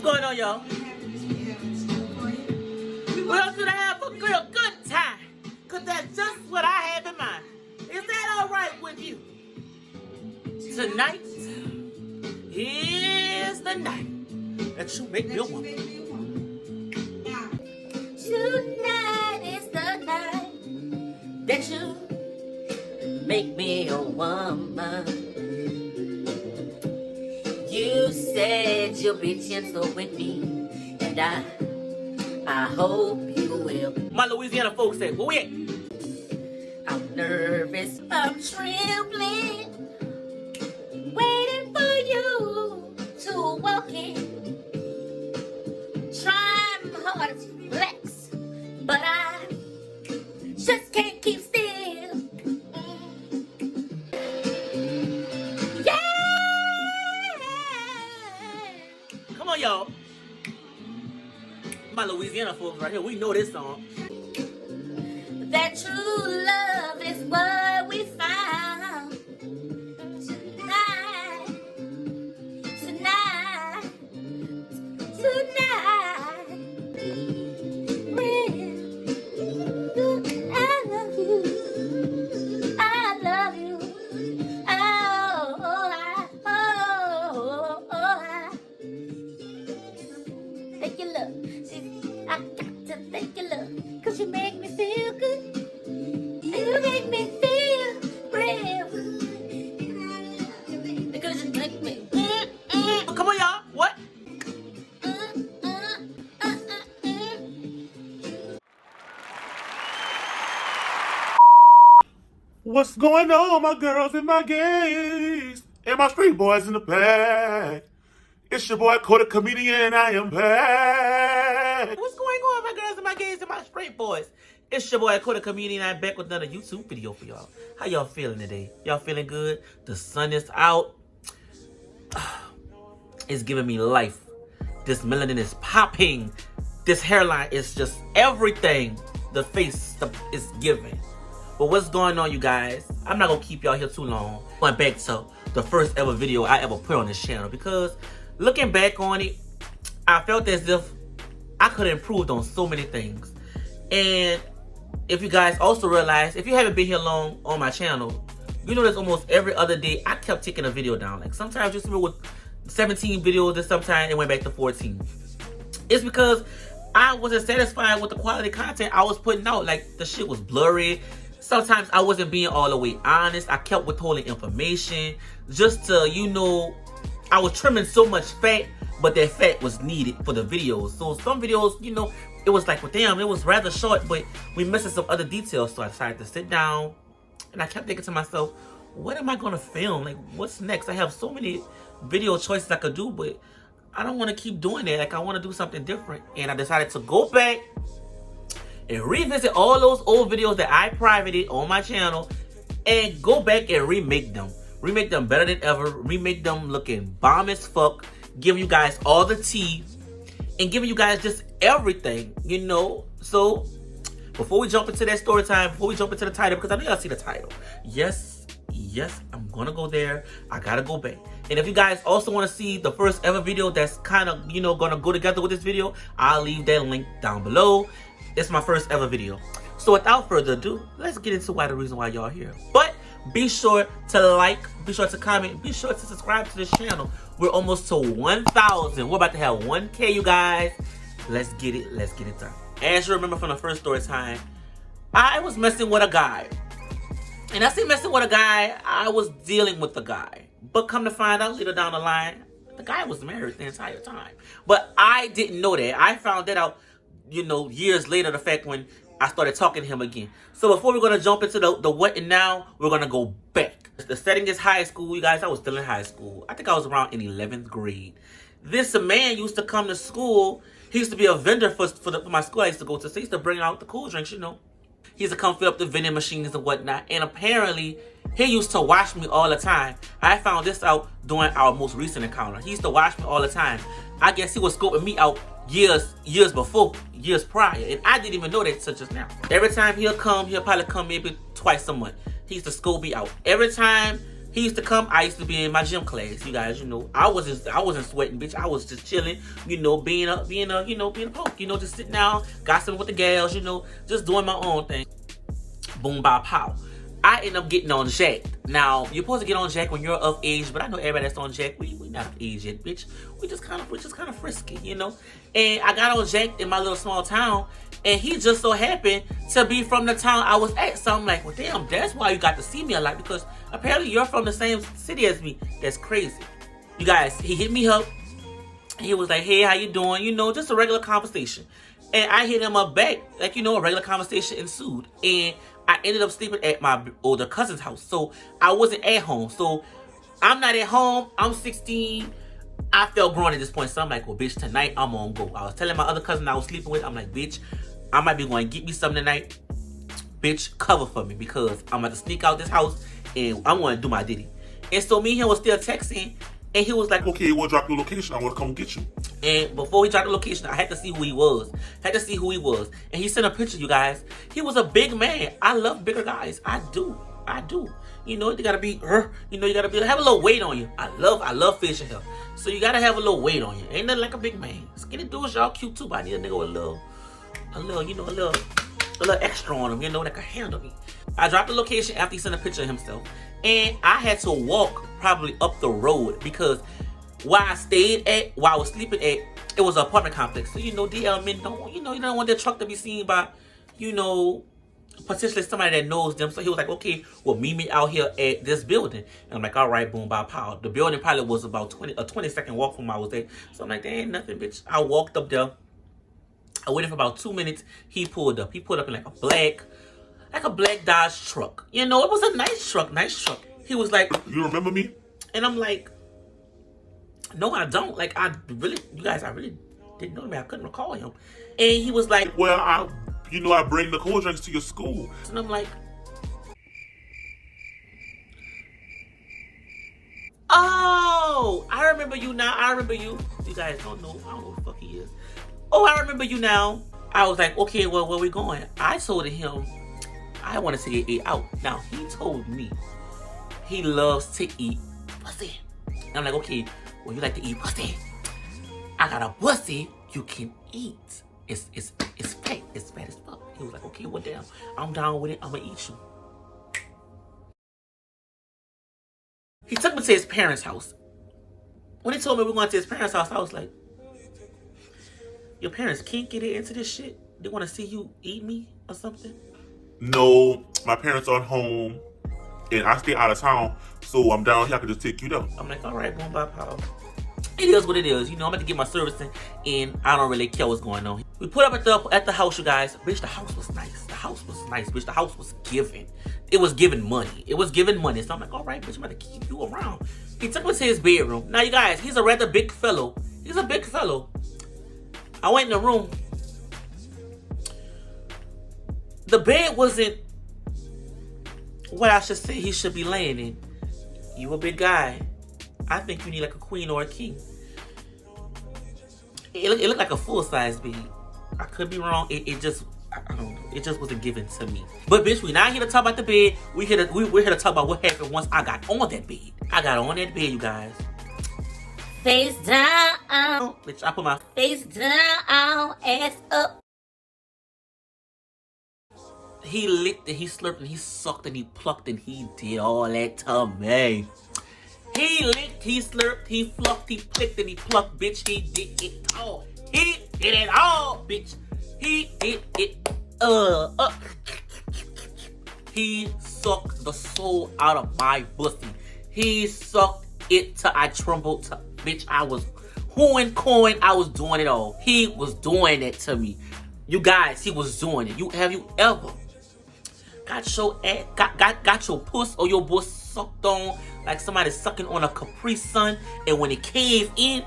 What's going on, y'all? We're going to have a good time, because that's just what I have in mind. Is that all right with you? Tonight is the night that you make me a woman. Tonight is the night that you make me a woman. You said you'll be gentle with me, and I hope you will. My Louisiana folks say, where we at? I'm nervous, I'm trembling, waiting for you to walk in. Trying hard to relax, but I just can't keep still. Yeah! Come on, y'all. My Louisiana folks right here, we know this song. That true love is what we found tonight, tonight, tonight. I love you, I love you. Thank you, love. I got to thank you, love, 'cause you make me feel good. You make me feel real. Because you make me. Come on, y'all. What? What's going on, my girls and my gays? And my street boys in the back. It's your boy, Coda Comedian, I am back. What's going on, my girls and my gays and my straight boys? It's your boy, Coda Comedian, I'm back with another YouTube video for y'all. How y'all feeling today? Y'all feeling good? The sun is out. It's giving me life. This melanin is popping. This hairline is just everything the face is giving. But what's going on, you guys? I'm not gonna keep y'all here too long. Going back to the first ever video I ever put on this channel, because looking back on it, I felt as if I could have improved on so many things. And if you guys also realize, if you haven't been here long on my channel, you notice almost every other day I kept taking a video down. Like sometimes just with 17 videos, and sometimes it went back to 14. It's because I wasn't satisfied with the quality content I was putting out. Like the shit was blurry. Sometimes I wasn't being all the way honest. I kept withholding information just to, I was trimming so much fat, but that fat was needed for the videos. So some videos, it was like, well, damn, it was rather short, but we missing some other details. So I decided to sit down, and I kept thinking to myself, what am I gonna film? Like, what's next? I have so many video choices I could do, but I don't want to keep doing that. Like, I want to do something different. And I decided to go back and revisit all those old videos that I privated on my channel and go back and remake them. Remake them better than ever. Remake them looking bomb as fuck. Giving you guys all the tea. And giving you guys just everything, So, before we jump into that story time, before we jump into the title, because I know y'all see the title. Yes, I'm gonna go there. I gotta go back. And if you guys also want to see the first ever video that's kind of, gonna go together with this video, I'll leave that link down below. It's my first ever video. So without further ado, let's get into the reason why y'all here. But be sure to like, be sure to comment, be sure to subscribe to this channel. We're almost to 1,000. We're about to have 1K, you guys. Let's get it done. As you remember from the first story time, I was messing with a guy. And I say messing with a guy, I was dealing with the guy. But come to find out later down the line, the guy was married the entire time. But I didn't know that. I found that out, years later, the fact when I started talking to him again. So before we're going to jump into the what and now, we're going to go back. The setting is high school, you guys. I was still in high school. I think I was around in 11th grade. This man used to come to school. He used to be a vendor for my school I used to go to. So he used to bring out the cool drinks, He used to come fill up the vending machines and whatnot. And apparently, he used to watch me all the time. I found this out during our most recent encounter. He used to watch me all the time. I guess he was scoping me out years before, years prior. And I didn't even know that until just now. Every time he'll come, he'll probably come maybe twice a month. He used to scope me out. Every time He used to come. I used to be in my gym class. You guys, you know, I wasn't sweating, bitch. I was just chilling. You know, being a punk. You know, just sitting down, gossiping with the gals. You know, just doing my own thing. Boom, bop, pow. I end up getting on Jack. Now, you're supposed to get on Jack when you're of age, but I know everybody that's on Jack, we not of age yet, bitch. We just kind of frisky, you know. And I got on Jack in my little small town, and he just so happened to be from the town I was at. So I'm like, well, damn, that's why you got to see me a lot, because apparently you're from the same city as me. That's crazy. You guys, he hit me up. He was like, hey, how you doing? You know, just a regular conversation. And I hit him up back, like, you know, a regular conversation ensued. And I ended up sleeping at my older cousin's house. So I wasn't at home. So I'm not at home. I'm 16. I felt grown at this point. So I'm like, well, bitch, tonight I'm on go. I was telling my other cousin I was sleeping with, I'm like, bitch, I might be going to get me something tonight. Bitch, cover for me, because I'm about to sneak out this house and I'm going to do my ditty. And so me and him was still texting. And he was like, okay, we'll drop the location. I want to come get you. And before he dropped the location, I had to see who he was. And he sent a picture, you guys. He was a big man. I love bigger guys. I do. You know, you gotta be, you know, you gotta have a little weight on you. I love facial hair. So you gotta have a little weight on you. Ain't nothing like a big man. Skinny dudes, y'all cute too, but I need a nigga with a little extra on him, you know, that can handle me. I dropped the location after he sent a picture of himself. And I had to walk probably up the road, because where I stayed at, where I was sleeping at, it was an apartment complex. So, you know, DL men don't, you don't want their truck to be seen by, you know, potentially somebody that knows them. So he was like, okay, well, meet me out here at this building. And I'm like, all right, boom, by power. The building probably was about a 20-second walk from where I was there. So I'm like, there ain't nothing, bitch. I walked up there. I waited for about 2 minutes. He pulled up. He pulled up in like a black Dodge truck. You know, it was a nice truck. He was like, you remember me? And I'm like, no, I don't. Like, I really didn't know me. I couldn't recall him. And he was like, well, I bring the cold drinks to your school. And I'm like, oh, I remember you now. I remember you. You guys don't know. I don't know who the fuck he is. Oh, I remember you now. I was like, okay, well, where we going? I told him I want to get out. Now, he told me he loves to eat pussy. And I'm like, okay, well, you like to eat pussy. I got a pussy you can eat. It's fat. It's fat as fuck. He was like, okay, well, damn, I'm down with it. I'm gonna eat you. He took me to his parents' house. When he told me we're going to his parents' house, I was like, your parents can't get into this shit? They want to see you eat me or something? No, my parents aren't home, and I stay out of town, so I'm down here. I can just take you down. I'm like, all right, boom, bop, pow. It is what it is. You know, I'm about to get my servicing, and I don't really care what's going on. We put up at the house, you guys. Bitch, the house was nice. Bitch. The house was giving. It was giving money. So I'm like, all right, bitch, I'm about to keep you around. He took me to his bedroom. Now, you guys, he's a rather big fellow. I went in the room. The bed wasn't what I should say he should be laying in. You a big guy. I think you need like a queen or a king. It looked like a full-size bed. I could be wrong. I don't know. It just wasn't given to me. But bitch, we not here to talk about the bed. We're here to talk about what happened once I got on that bed. I got on that bed, you guys. Face down. Bitch, I put my Face down. Ass up. He licked and he slurped and he sucked and he plucked and he did all that to me. He licked, he slurped, he fluffed, he plicked and he plucked, bitch. He did it all. He did it all, bitch. He did it. He sucked the soul out of my pussy. He sucked it till I trembled. Bitch, I was hooing, cooing. I was doing it all. He was doing it to me. You guys, he was doing it. Have you ever got your ass, got your puss or your butt sucked on like somebody sucking on a Capri Sun, and when it caved in,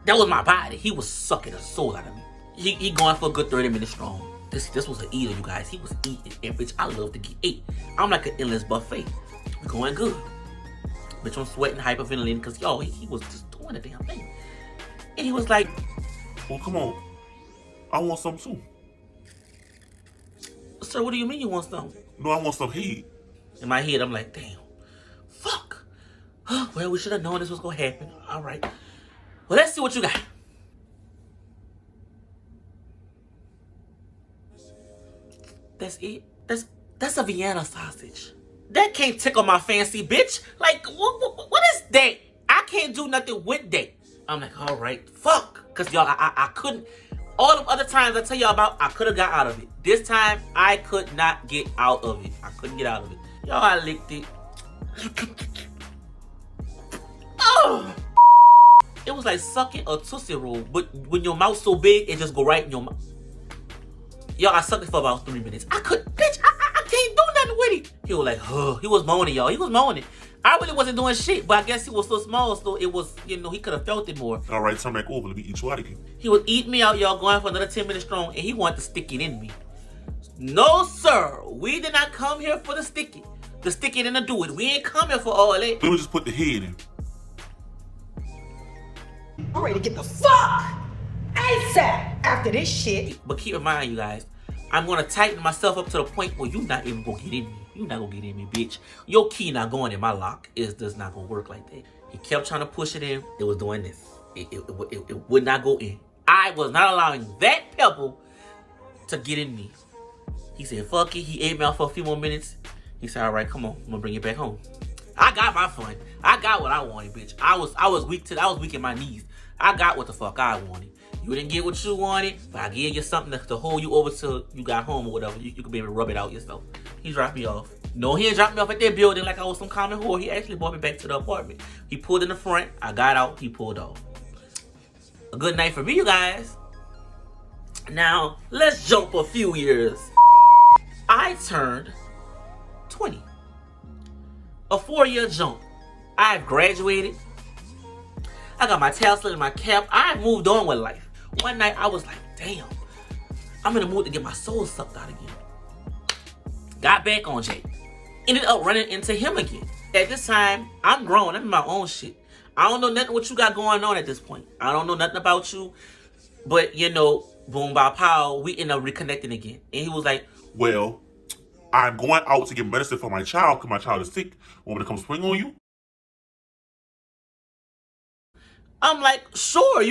that was my body. He was sucking the soul out of me. He going for a good 30 minutes strong. This was an eater, you guys. He was eating, and bitch, I love to get ate. I'm like an endless buffet. We going good. Bitch, I'm sweating, hyperventilating, because yo, he was just doing the damn thing. And he was like, well, come on. I want some too. Sir, what do you mean you want some? No, I want some heat. In my head, I'm like, damn. Fuck. Well, we should have known this was gonna happen. All right. Well, let's see what you got. That's it. That's a Vienna sausage. That can't tickle my fancy, bitch. Like, what is that? I can't do nothing with that. I'm like, all right, fuck. Cause y'all, I couldn't. All the other times I tell y'all about, I could have got out of it. This time, I could not get out of it. I couldn't get out of it. Y'all, I licked it. Oh. It was like sucking a Tootsie Roll, but when your mouth's so big, it just go right in your mouth. Y'all, I sucked it for about 3 minutes. I can't do nothing with it. He was like, huh. He was moaning, y'all. He was moaning. I really wasn't doing shit, but I guess he was so small, so it was, he could have felt it more. All right, turn back over. Let me eat you out again. He was eating me out, y'all, going for another 10 minutes strong, and he wanted to stick it in me. No, sir. We did not come here for the stick it. The stick it and the do it. We ain't come here for all that. Let me just put the head in. I'm ready to get the fuck ASAP after this shit. But keep in mind, you guys, I'm gonna tighten myself up to the point where you're not even gonna get in me. You're not gonna get in me, bitch. Your key not going in my lock. It's just not gonna work like that. He kept trying to push it in. It was doing this. It would not go in. I was not allowing that pebble to get in me. He said, fuck it. He ate me out for a few more minutes. He said, all right, come on. I'm gonna bring you back home. I got my fun. I got what I wanted, bitch. I was weak in my knees. I got what the fuck I wanted. You didn't get what you wanted, but I gave you something to hold you over till you got home or whatever. You could be able to rub it out yourself. He dropped me off. No, he didn't drop me off at that building like I was some common whore. He actually brought me back to the apartment. He pulled in the front. I got out. He pulled off. A good night for me, you guys. Now, let's jump a few years. I turned 20. A 4-year jump. I've graduated. I got my tail slit in my cap. I moved on with life. One night I was like, damn, I'm in the mood to get my soul sucked out again. Got back on Jay. Ended up running into him again. At this time, I'm grown. I'm in my own shit. I don't know nothing what you got going on at this point. I don't know nothing about you. But, boom, by pow, we end up reconnecting again. And he was like, well, I'm going out to get medicine for my child because my child is sick. Want me to come swing on you? I'm like, sure,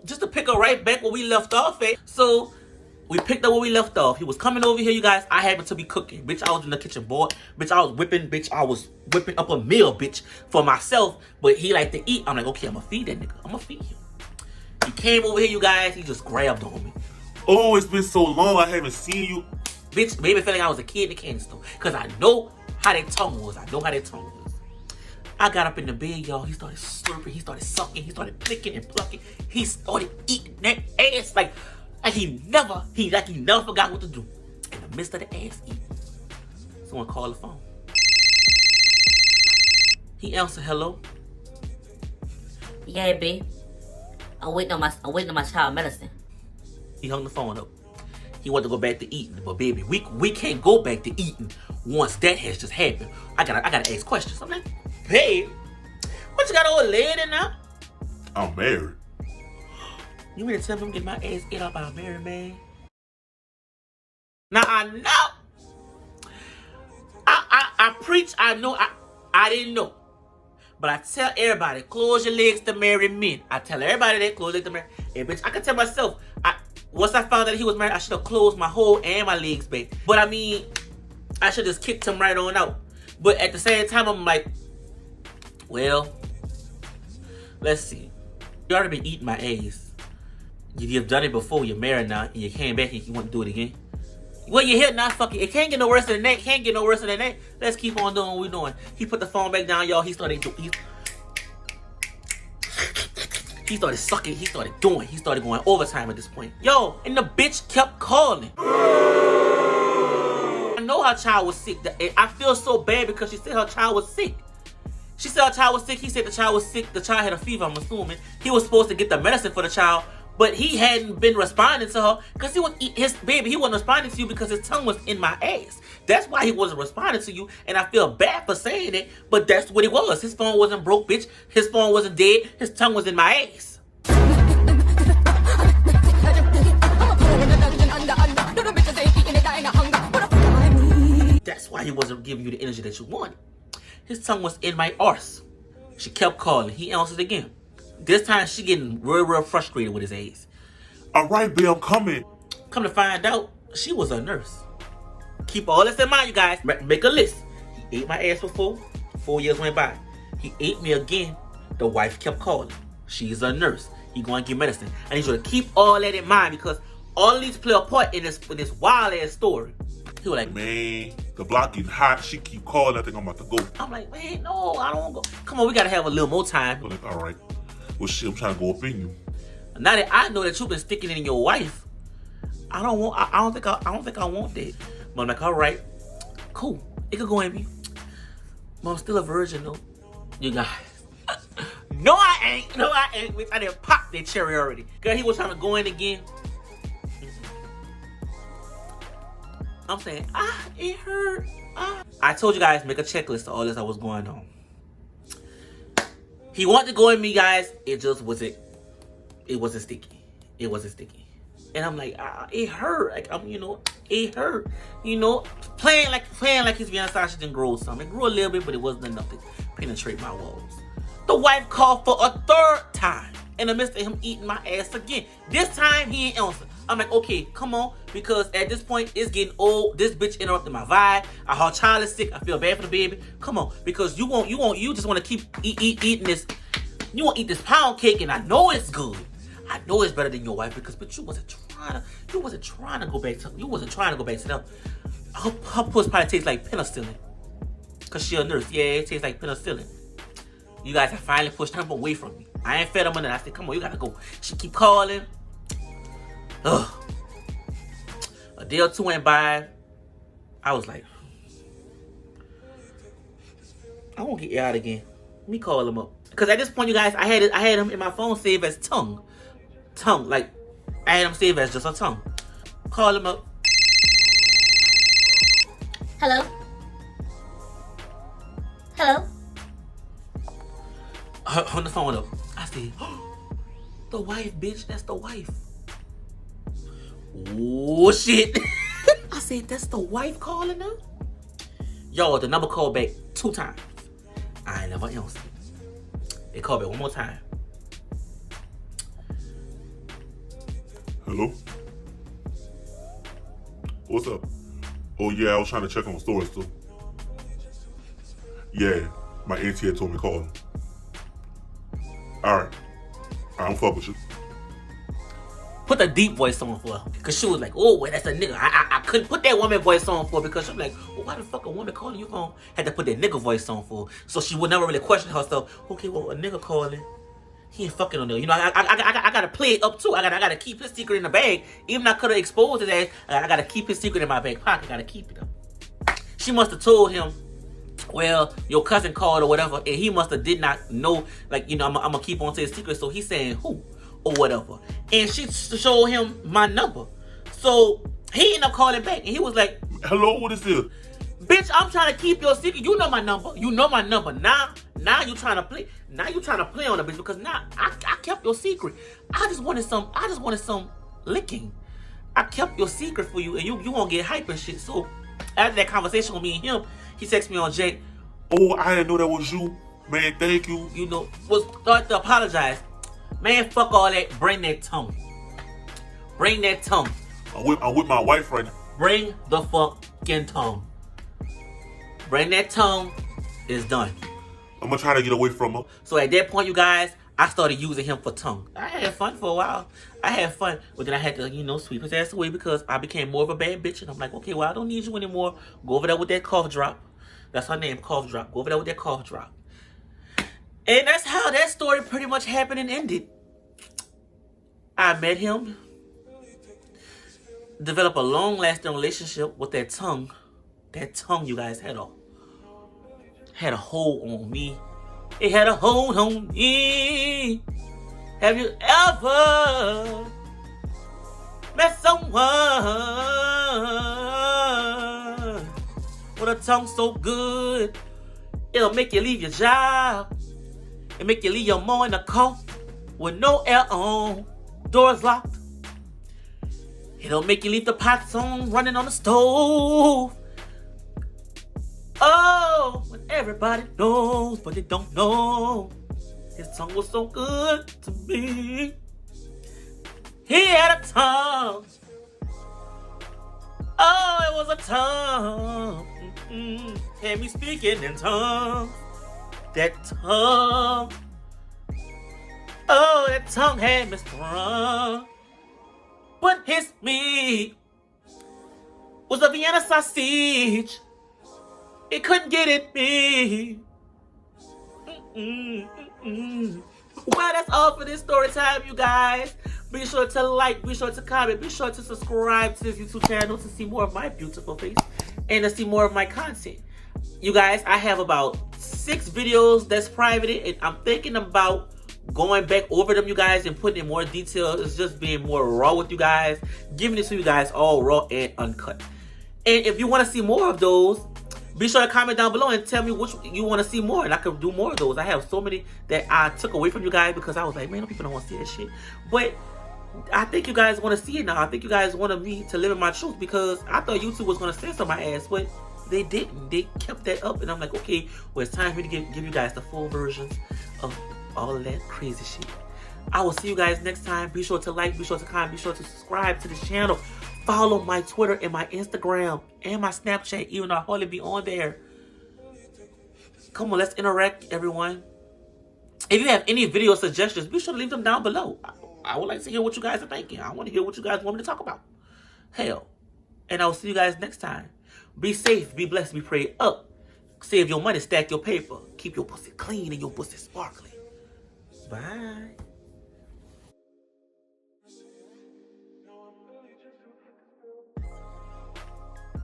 just to pick her right back where we left off at. So we picked up where we left off. He was coming over here, you guys. I happened to be cooking. Bitch, I was in the kitchen board. Bitch, I was whipping up a meal, bitch, for myself. But he liked to eat. I'm like, okay, I'm going to feed that nigga. I'm going to feed him. He came over here, you guys. He just grabbed on me. Oh, it's been so long. I haven't seen you. Bitch, made me feel like I was a kid in the candy store. Because I know how their tongue was. I got up in the bed, y'all. He started slurping. He started sucking. He started picking and plucking. He started eating that ass like he never forgot what to do. In the midst of the ass eating, someone called the phone. He answered, hello. Yeah, B. I'm waiting on my child medicine. He hung the phone up. He wanted to go back to eating, but baby, we can't go back to eating once that has just happened. I gotta ask questions. I'm like, babe, what you got an old lady now? I'm married. You mean to tell me I'm getting my ass ate up by a married man? Now I know. I preach. I know. I didn't know. But I tell everybody, close your legs to married men. I tell everybody that, close your legs to married. Hey, bitch, I can tell myself, once I found out he was married, I should have closed my whole and my legs back. But I mean, I should just kicked him right on out. But at the same time, I'm like, well, let's see. You already been eating my ass. You've done it before. You're married now, and you came back and you want to do it again. Well, you're here now, fuck it. It can't get no worse than that. Let's keep on doing what we're doing. He put the phone back down, y'all. He started sucking. He started going overtime at this point. Yo, and the bitch kept calling. I know her child was sick. I feel so bad because she said her child was sick. She said her child was sick. He said the child was sick. The child had a fever, I'm assuming. He was supposed to get the medicine for the child, but he hadn't been responding to her because he wasn't responding to you because his tongue was in my ass. That's why he wasn't responding to you, and I feel bad for saying it, but that's what it was. His phone wasn't broke, bitch. His phone wasn't dead. His tongue was in my ass. That's why he wasn't giving you the energy that you wanted. His tongue was in my arse. She kept calling. He answered again. This time she getting real frustrated with his ass. All right, babe, I'm coming. Come to find out, she was a nurse. Keep all this in mind, you guys. Make a list. He ate my ass before. 4 years went by. He ate me again. The wife kept calling. She's a nurse. He going to get medicine. I need you to keep all that in mind because all of these play a part in this wild ass story. He was like, man, the block getting hot. She keep calling. I think I'm about to go. I'm like, man, no, I don't want to go. Come on, we got to have a little more time. I'm like, all right. Well, shit, I'm trying to go up in you. Now that I know that you've been sticking it in your wife, I don't think I want that. But I'm like, all right, cool. It could go in me. But I'm still a virgin though. You guys. No, I ain't. No, I ain't. Bitch, I didn't pop that cherry already. Girl, he was trying to go in again. I'm saying, it hurt. I told you guys, make a checklist of all this that was going on. He wanted to go in me, guys. It just wasn't. It wasn't sticky. It wasn't sticky. And I'm like, it hurt. Like it hurt. Playing like his fiancée didn't grow something. It grew a little bit, but it wasn't enough to penetrate my walls. The wife called for a third time in the midst of him eating my ass again. This time he ain't answer. I'm like, okay, come on, because at this point it's getting old. This bitch interrupted my vibe. Our child is sick. I feel bad for the baby. Come on, because you just want to keep eating this. You want to eat this pound cake, and I know it's good. I know it's better than your wife because, but you wasn't trying to go back to them. Her puss probably tastes like penicillin, cause she a nurse. Yeah, it tastes like penicillin. You guys have finally pushed him away from me. I ain't fed him enough. I said, come on, you gotta go. She keep calling. Ugh. A day or two went by. I was like, I won't get out again. Let me call him up. Cause at this point, you guys, I had him in my phone saved as tongue. Like I had him saved as just a tongue. Call him up. Hello? Hello? On the phone up. I said, the wife, bitch. That's the wife. Oh shit. I said, that's the wife calling her? Yo, the number called back 2 times. I ain't never answered. It called back 1 more time. Hello? What's up? Oh yeah, I was trying to check on stores too. Yeah, my auntie had told me to call. Alright, I don't fuck with you. Put the deep voice on for her. Cause she was like, oh, well, that's a nigga. I couldn't put that woman voice on for her because I'm like, well, why the fuck a woman calling you phone? Had to put that nigga voice on for her. So she would never really question herself. Okay, well, a nigga calling. He ain't fucking on there. I gotta play it up too. I gotta keep his secret in the bag. Even though I could have exposed his ass, I gotta keep his secret in my back pocket. I gotta keep it up. She must have told him, well, your cousin called or whatever, and he must have did not know, like, I'm gonna keep on to his secret. So he's saying who or whatever. And she showed him my number. So he ended up calling back and he was like, hello, what is this? bitch, I'm trying to keep your secret. You know my number. Now you trying to play. Now you trying to play on the bitch because now I kept your secret. I just wanted some licking. I kept your secret for you and you won't get hype and shit. So after that conversation with me and him, he texted me on Jake. Oh, I didn't know that was you. Man, thank you. Was start to apologize. Man, fuck all that. Bring that tongue. Bring that tongue. I'm with my wife right now. Bring the fucking tongue. Bring that tongue. It's done. I'm gonna try to get away from her. So at that point, you guys, I started using him for tongue. I had fun for a while. But then I had to, sweep his ass away because I became more of a bad bitch. And I'm like, okay, well, I don't need you anymore. Go over there with that cough drop. That's her name, cough drop. Go over there with that cough drop. And that's how that story pretty much happened and ended. I met him. Developed a long-lasting relationship with that tongue. That tongue, you guys, had a hold on me. It had a hold on me. Have you ever met someone with a tongue so good it'll make you leave your job and make you leave your mom in the car with no air on, doors locked? It'll make you leave the pots on, running on the stove. Oh, when Everybody knows, but they don't know. His tongue was so good to me. He had a tongue. Oh, it was a tongue. Had me speaking in tongues. That tongue. Oh, that tongue had me sprung. But his meat was a Vienna sausage. It couldn't get at me. Well, that's all for this story time, you guys. Be sure to like, be sure to comment, be sure to subscribe to this YouTube channel to see more of my beautiful face and to see more of my content. You guys, I have about 6 videos that's privated, and I'm thinking about going back over them, you guys, and putting in more detail. It's just being more raw with you guys, giving it to you guys all raw and uncut. And if you want to see more of those, be sure to comment down below and tell me which you want to see more, and I could do more of those. I have so many that I took away from you guys because I was like, man, people don't want to see that shit. But I think you guys want to see it now. I think you guys wanted me to live in my truth, because I thought YouTube was going to censor my ass, but they didn't. They kept that up, and I'm like, okay, well, it's time for me to give you guys the full versions of all of that crazy shit. I will see you guys next time. Be sure to like, be sure to comment, be sure to subscribe to this channel. Follow my Twitter and my Instagram and my Snapchat, even though I hardly be on there. Come on, let's interact, everyone. If you have any video suggestions, be sure to leave them down below. I would like to hear what you guys are thinking. I want to hear what you guys want me to talk about. Hell. And I will see you guys next time. Be safe, be blessed, be prayed up. Save your money, stack your paper. Keep your pussy clean and your pussy sparkling. Bye.